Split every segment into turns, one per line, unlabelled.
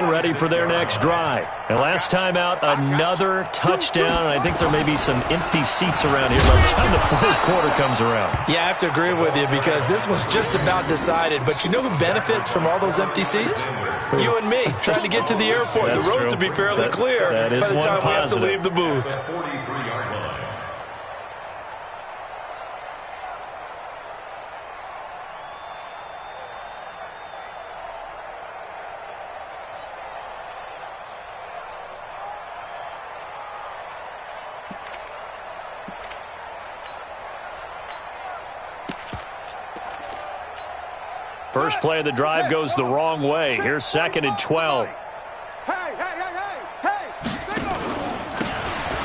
ready for their next drive. And last time out, another touchdown. I think there may be some empty seats around here by the time the fourth quarter comes around.
Yeah, I have to agree with you because this was just about decided. But you know who benefits from all those empty seats? You and me, trying to get to the airport. The roads will be fairly clear by the time we have to leave the booth.
First play of the drive goes the wrong way. Here's 2nd and 12.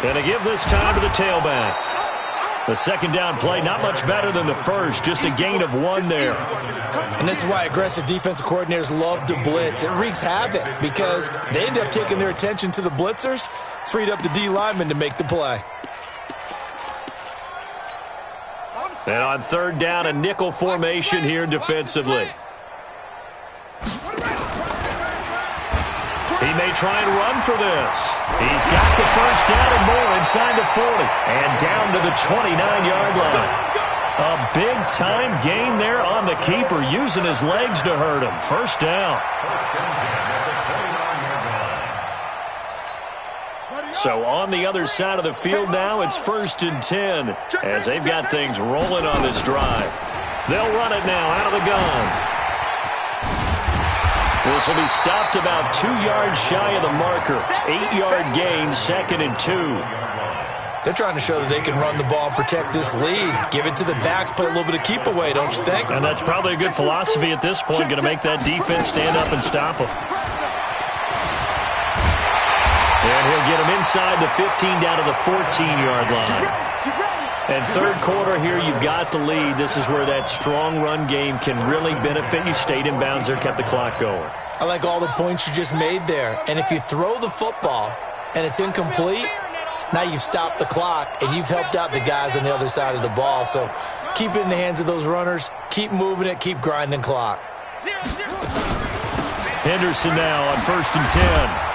Going to give this time to the tailback. The second down play, not much better than the first, just a gain of 1 there.
And this is why aggressive defensive coordinators love to blitz. It wreaks havoc because they end up taking their attention to the blitzers, freed up the D lineman to make the play.
And on 3rd down, a nickel formation here defensively. He may try and run for this. He's got the first down and more inside the 40. And down to the 29-yard line. A big-time gain there on the keeper, using his legs to hurt him. First down. So on the other side of the field now, it's 1st and 10 as they've got things rolling on this drive. They'll run it now out of the gun. This will be stopped about 2 yards shy of the marker. 8-yard gain, 2nd and 2.
They're trying to show that they can run the ball and protect this lead. Give it to the backs, play a little bit of keep away, don't you think?
And that's probably a good philosophy at this point, going to make that defense stand up and stop them. And he'll get him inside the 15 down to the 14-yard line. And third quarter here, you've got the lead. This is where that strong run game can really benefit you. Stayed in bounds there, kept the clock going.
I like all the points you just made there. And if you throw the football and it's incomplete, now you've stopped the clock and you've helped out the guys on the other side of the ball. So keep it in the hands of those runners. Keep moving it. Keep grinding clock.
Henderson now on 1st and 10.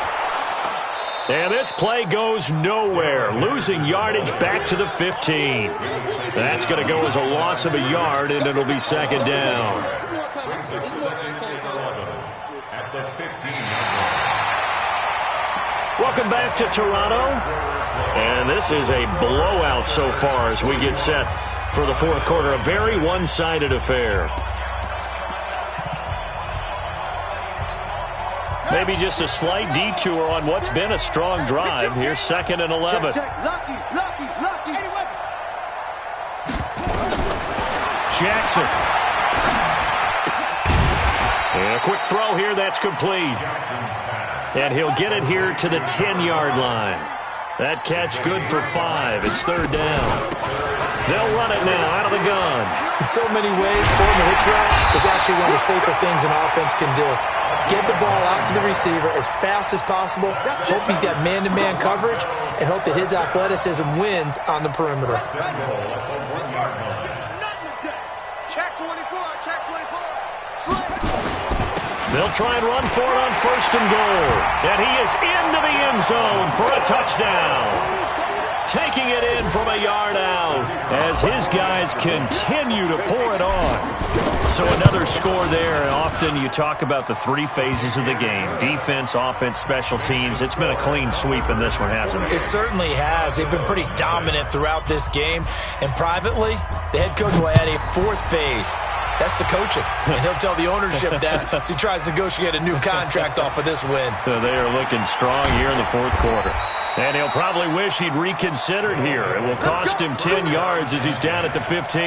And this play goes nowhere. Losing yardage back to the 15. That's going to go as a loss of a yard, and it'll be 2nd down. Welcome back to Toronto. And this is a blowout so far as we get set for the fourth quarter. A very one-sided affair. Maybe just a slight detour on what's been a strong drive. Here's 2nd and 11. Jackson. And a quick throw here, that's complete. And he'll get it here to the 10-yard line. That catch good for 5. It's 3rd down. They'll run it now out of the gun.
In so many ways, throwing the hitch route is actually one of the safer things an offense can do. Get the ball out to the receiver as fast as possible. Hope he's got man-to-man coverage and hope that his athleticism wins on the perimeter.
Check 24, check 24.
They'll try and run for it on 1st and goal. And he is into the end zone for a touchdown. Taking it in from a yard out as his guys continue to pour it on. So another score there. And often you talk about the 3 phases of the game. Defense, offense, special teams. It's been a clean sweep in this one, hasn't it?
It certainly has. They've been pretty dominant throughout this game. And privately, the head coach will add a 4th phase. That's the coaching. And he'll tell the ownership that as he tries to negotiate a new contract off of this win.
So they are looking strong here in the fourth quarter. And he'll probably wish he'd reconsidered here. It will cost him 10 yards as he's down at the 15.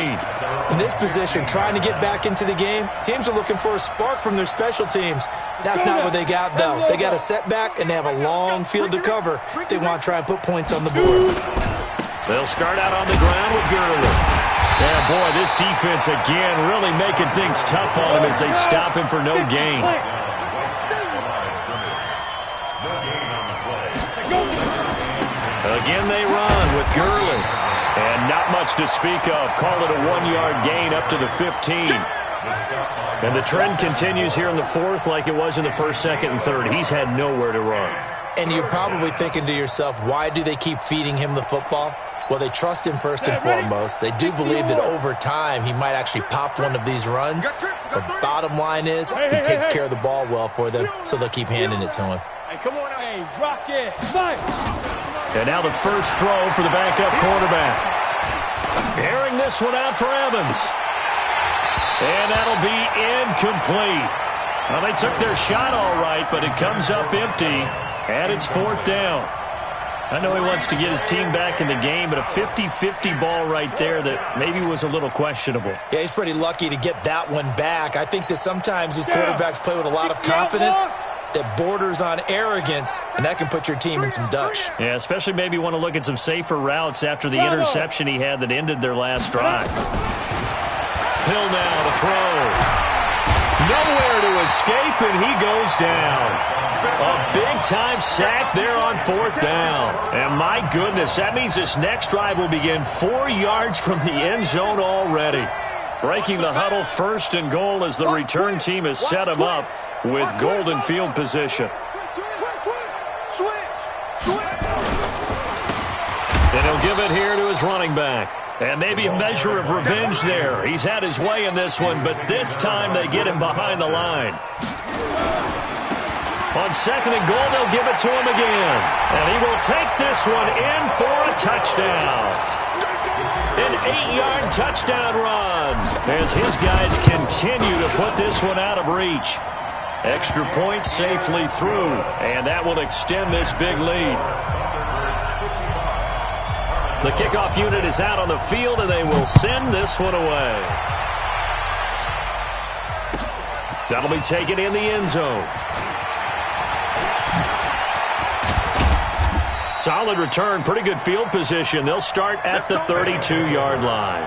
In this position, trying to get back into the game, teams are looking for a spark from their special teams. That's not what they got, though. They got a setback, and they have a long field to cover if they want to try and put points on the board.
They'll start out on the ground with Gurley. Yeah, boy, this defense again really making things tough on him as they stop him for no gain. Again they run with Gurley. And not much to speak of. Call it a 1-yard gain up to the 15. And the trend continues here in the fourth like it was in the first, second, and third. He's had nowhere to run.
And you're probably thinking to yourself, why do they keep feeding him the football? Well, they trust him first and foremost. They do believe that over time he might actually pop one of these runs. The bottom line is he takes care of the ball well for them, so they'll keep handing it to him.
Hey, come on, hey, rock it, fight.
And now the first throw for the backup quarterback. Airing this one out for Evans. And that'll be incomplete. Well, they took their shot all right, but it comes up empty, and it's fourth down. I know he wants to get his team back in the game, but a 50-50 ball right there that maybe was a little questionable.
Yeah, he's pretty lucky to get that one back. I think that sometimes these quarterbacks play with a lot of confidence that borders on arrogance, and that can put your team in some Dutch.
Yeah, especially maybe want to look at some safer routes after the interception he had that ended their last drive. Hill now to throw. Nowhere to escape, and he goes down. A big-time sack there on fourth down. And my goodness, that means this next drive will begin 4 yards from the end zone already. Breaking the huddle, first and goal as the return team has set him up with golden field position. And he'll give it here to his running back. And maybe a measure of revenge there. He's had his way in this one, but this time they get him behind the line. On second and goal, they'll give it to him again. And he will take this one in for a touchdown. An 8-yard touchdown run as his guys continue to put this one out of reach. Extra point safely through, and that will extend this big lead. The kickoff unit is out on the field, and they will send this one away. That'll be taken in the end zone. Solid return, pretty good field position. They'll start at the 32-yard line.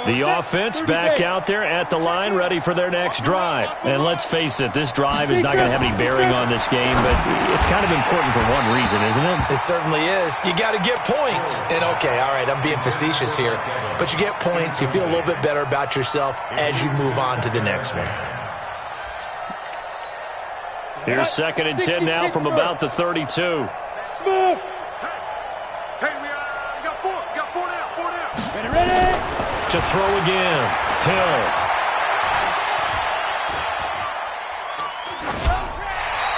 The offense back out there at the line, ready for their next drive. And let's face it, this drive is not going to have any bearing on this game, but it's kind of important for one reason, isn't it?
It certainly is. You got to get points. And, okay, all right, I'm being facetious here. But you get points, you feel a little bit better about yourself as you move on to the next one.
Here's second and 10 now from about the 32.
Smooth. Hey, we got four. We got four down. Ready?
To throw again. Hill.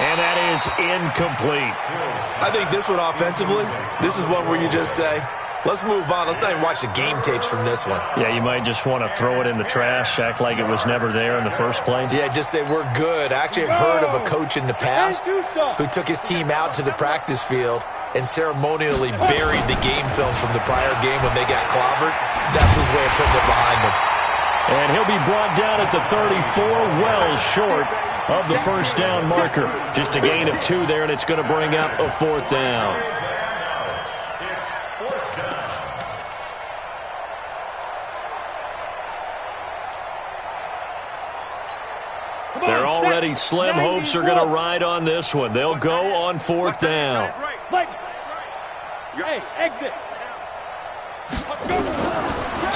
And that is incomplete.
I think this one offensively, this is one where you just say, let's move on. Let's not even watch the game tapes from this one.
Yeah, you might just want to throw it in the trash, act like it was never there in the first place.
Yeah, just say we're good. I actually have heard of a coach in the past who took his team out to the practice field and ceremonially buried the game films from the prior game when they got clobbered. That's his way of putting it behind them.
And he'll be brought down at the 34, well short of the first down marker. Just a gain of 2 there, and it's going to bring up a fourth down. They're already slim. Hopes are going to ride on this one. They'll go on fourth down.
Hey, exit.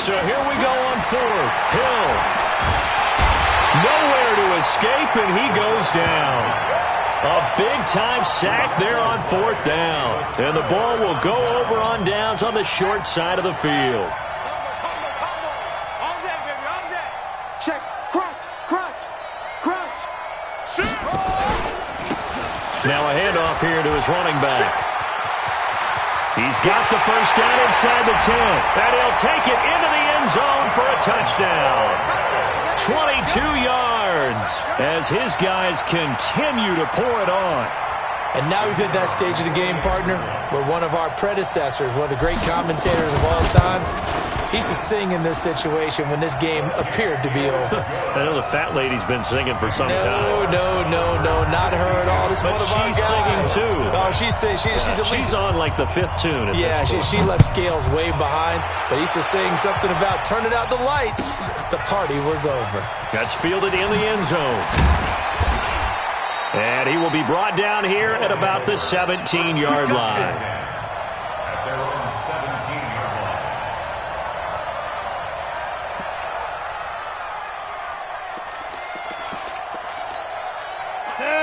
So here we go on fourth. Hill. Nowhere to escape, and he goes down. A big-time sack there on fourth down. And the ball will go over on downs on the short side of the field.
On that, baby, on that. Check. Crunch. Shoot.
Now a handoff here to his running back. He's got the first down inside the 10. And he'll take it into the end zone for a touchdown. 22 yards as his guys continue to pour it on.
And now we've hit that stage of the game, partner, where one of our predecessors, one of the great commentators of all time, he used to sing in this situation when this game appeared to be over.
I know the fat lady's been singing for some time.
No, not her at all. This
but
one of our
she's
guys.
singing too.
Oh, she's at least
she's on like the 5th tune.
Yeah, she left Scales way behind, but he used to sing something about turning out the lights. The party was over.
That's fielded in the end zone. And he will be brought down here at about the 17-yard line.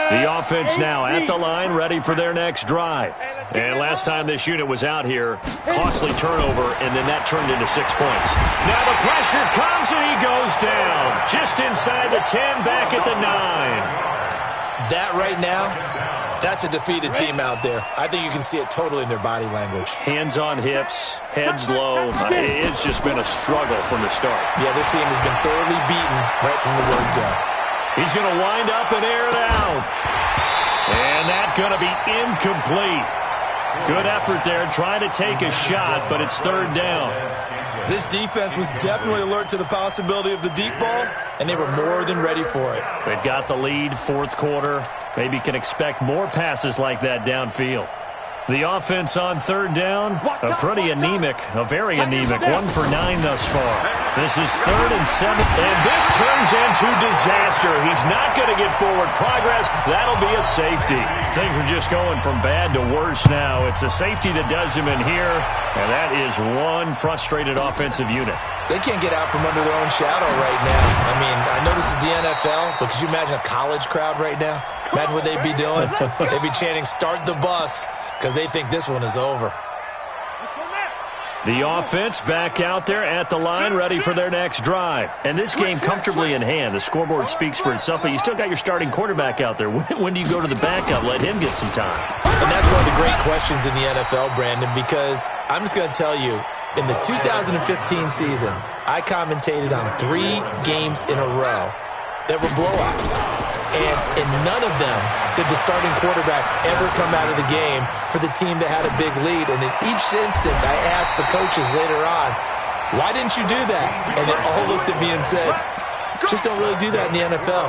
The offense now at the line, ready for their next drive. And last time this unit was out here, costly turnover, and then that turned into 6 points. Now the pressure comes, and he goes down. Just inside the 10, back at the 9.
That right now, that's a defeated team out there. I think you can see it totally in their body language.
Hands on hips, heads low. It's just been a struggle from the start.
Yeah, this team has been thoroughly beaten right from the word go.
He's going to wind up and air it out. And that's going to be incomplete. Good effort there, trying to take a shot, but it's third down.
This defense was definitely alert to the possibility of the deep ball, and they were more than ready for it.
They've got the lead, fourth quarter. Maybe can expect more passes like that downfield. The offense on third down, a pretty anemic, a very anemic, 1 for 9 thus far. This is 3rd and 7, and this turns into disaster. He's not going to get forward progress. That'll be a safety. Things are just going from bad to worse now. It's a safety that does him in here, and that is one frustrated offensive unit.
They can't get out from under their own shadow right now. I mean, I know this is the NFL, but could you imagine a college crowd right now? Imagine what they'd be doing. They'd be chanting, "Start the bus," because they think this one is over.
The offense back out there at the line, ready for their next drive. And this game comfortably in hand. The scoreboard speaks for itself, but you still got your starting quarterback out there. When do you go to the backup? Let him get some time.
And that's one of the great questions in the NFL, Brandon, because I'm just going to tell you, in the 2015 season, I commentated on 3 games in a row that were blowouts. And in none of them did the starting quarterback ever come out of the game for the team that had a big lead. And in each instance, I asked the coaches later on, why didn't you do that? And they all looked at me and said, just don't really do that in the NFL.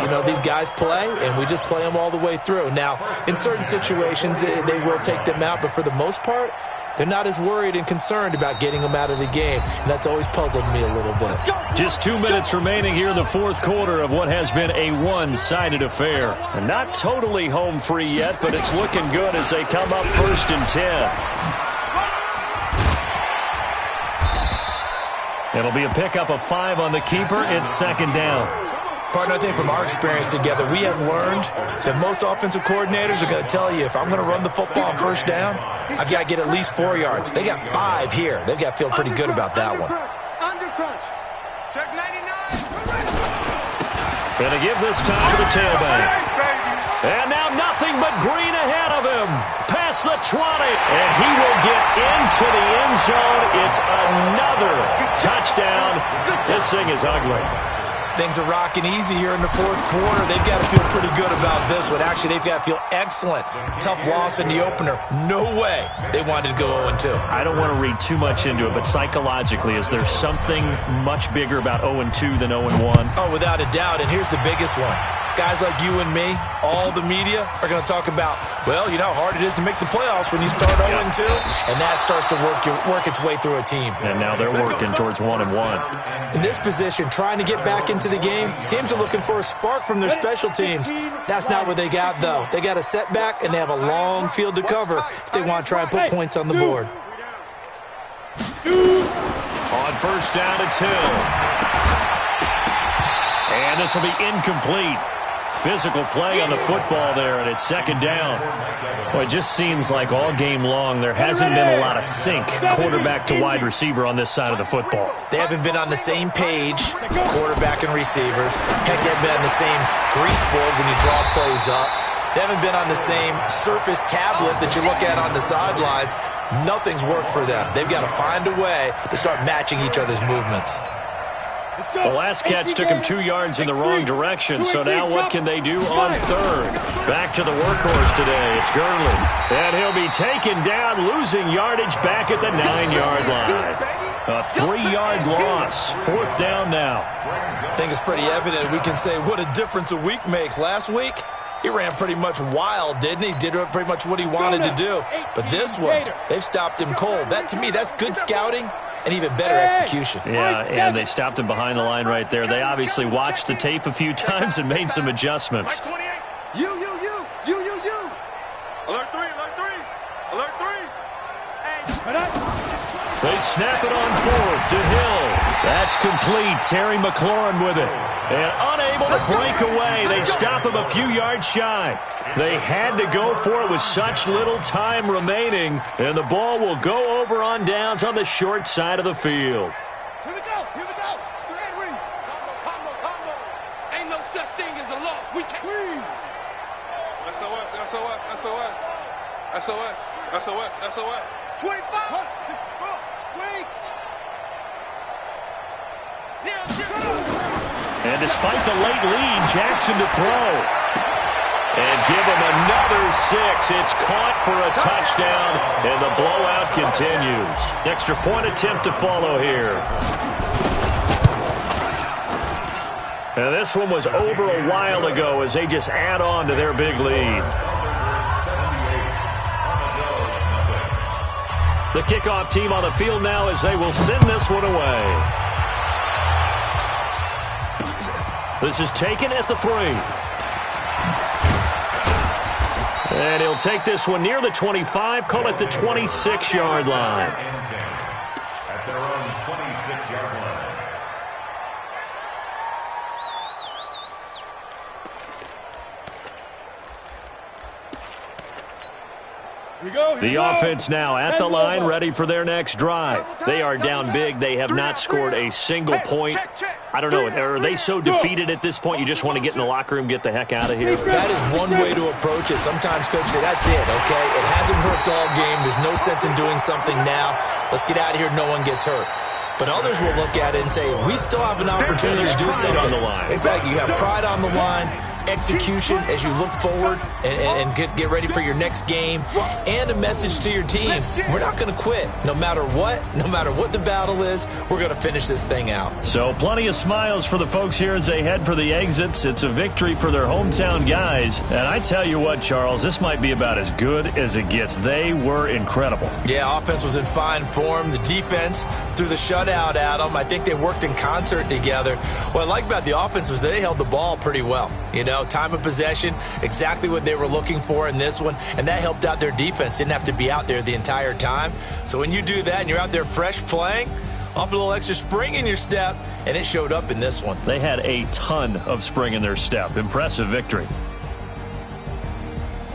You know, these guys play, and we just play them all the way through. Now, in certain situations, they will take them out, but for the most part, they're not as worried and concerned about getting them out of the game, and that's always puzzled me a little bit.
Just 2 minutes remaining here in the fourth quarter of what has been a one-sided affair. And not totally home free yet, but it's looking good as they come up 1st and 10. It'll be a pickup of 5 on the keeper. It's 2nd down.
Partner, I think from our experience together, we have learned that most offensive coordinators are going to tell you, if I'm going to run the football on 1st down, I've got to get at least 4 yards. They got 5 here. They've got to feel pretty good about that one.
Check 99.
Gonna give this time to the tailback. And now nothing but green ahead of him. Past the 20. And he will get into the end zone. It's another touchdown. This thing is ugly.
Things are rocking easy here in the fourth quarter. They've got to feel pretty good about this one. Actually, they've got to feel excellent. Tough loss in the opener. No way they wanted to go 0-2.
I don't want to read too much into it, but psychologically, is there something much bigger about 0-2 than 0-1?
Oh, without a doubt, and here's the biggest one. Guys like you and me, all the media, are going to talk about, well, you know how hard it is to make the playoffs when you start 0-2, and that starts to work its way through a team.
And now they're working towards 1-1.
In this position, trying to get back into the game, teams are looking for a spark from their special teams. That's not what they got, though. They got a setback, and they have a long field to cover if they want to try and put points on the board.
On 1st down, it's Hill. And this will be incomplete. Physical play on the football there, and it's 2nd down. Well, it just seems like all game long there hasn't been a lot of sync quarterback to wide receiver on this side of the football.
They haven't been on the same page, quarterback and receivers. Heck, they haven't been on the same grease board when you draw plays up. They haven't been on the same surface tablet that you look at on the sidelines. Nothing's worked for them. They've got to find a way to start matching each other's movements.
The last catch took him 2 yards in the wrong direction, so now what can they do on 3rd? Back to the workhorse today. It's Gurley. And he'll be taken down, losing yardage back at the 9-yard line. A 3-yard loss. 4th down now.
I think it's pretty evident. We can say what a difference a week makes. Last week, he ran pretty much wild, didn't he? Did pretty much what he wanted to do. But this one, they've stopped him cold. That, to me, that's good scouting and even better execution.
Yeah, and they stopped him behind the line right there. They obviously watched the tape a few times and made some adjustments.
You. Alert 3.
They snap it on 4th to Hill. That's complete. Terry McLaurin with it. And unable to break away. They stop him a few yards shy. They had to go for it with such little time remaining. And the ball will go over on downs on the short side of the field.
Here we go. Here we go. Combo. Ain't no such thing as a loss. We take. SOS. 25. 3.
And despite the late lead, Jackson to throw. And give him another 6. It's caught for a touchdown, and the blowout continues. Extra point attempt to follow here. And this one was over a while ago as they just add on to their big lead. The kickoff team on the field now as they will send this one away. This is taken at the 3. And he'll take this one near the 25, call it the 26-yard line.
At their own 26-yard line.
The offense now at the line, ready for their next drive. They are down big. They have not scored a single point. I don't know. Are they so defeated at this point you just want to get in the locker room, get the heck out of here?
That is one way to approach it. Sometimes coaches say, that's it, okay? It hasn't worked all game. There's no sense in doing something now. Let's get out of here. No one gets hurt. But others will look at it and say, we still have an opportunity to do something.
On the line.
Exactly. You have pride on the line, execution as you look forward and get ready for your next game, and a message to your team. We're not going to quit. No matter what the battle is, we're going to finish this thing out.
So plenty of smiles for the folks here as they head for the exits. It's a victory for their hometown guys. And I tell you what, Charles, this might be about as good as it gets. They were incredible.
Yeah, offense was in fine form. The defense threw the shutout at them. I think they worked in concert together. What I like about the offense was they held the ball pretty well. You know, time of possession, exactly what they were looking for in this one, and that helped out their defense. Didn't have to be out there the entire time. So when you do that and you're out there fresh playing, off a little extra spring in your step, and it showed up in this one.
They had a ton of spring in their step. Impressive victory.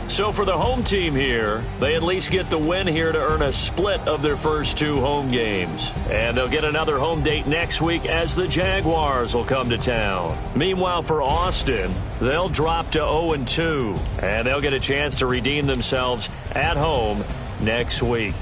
So for the home team here, they at least get the win here to earn a split of their first 2 home games. And they'll get another home date next week as the Jaguars will come to town. Meanwhile, for Austin, they'll drop to 0-2, and they'll get a chance to redeem themselves at home next week.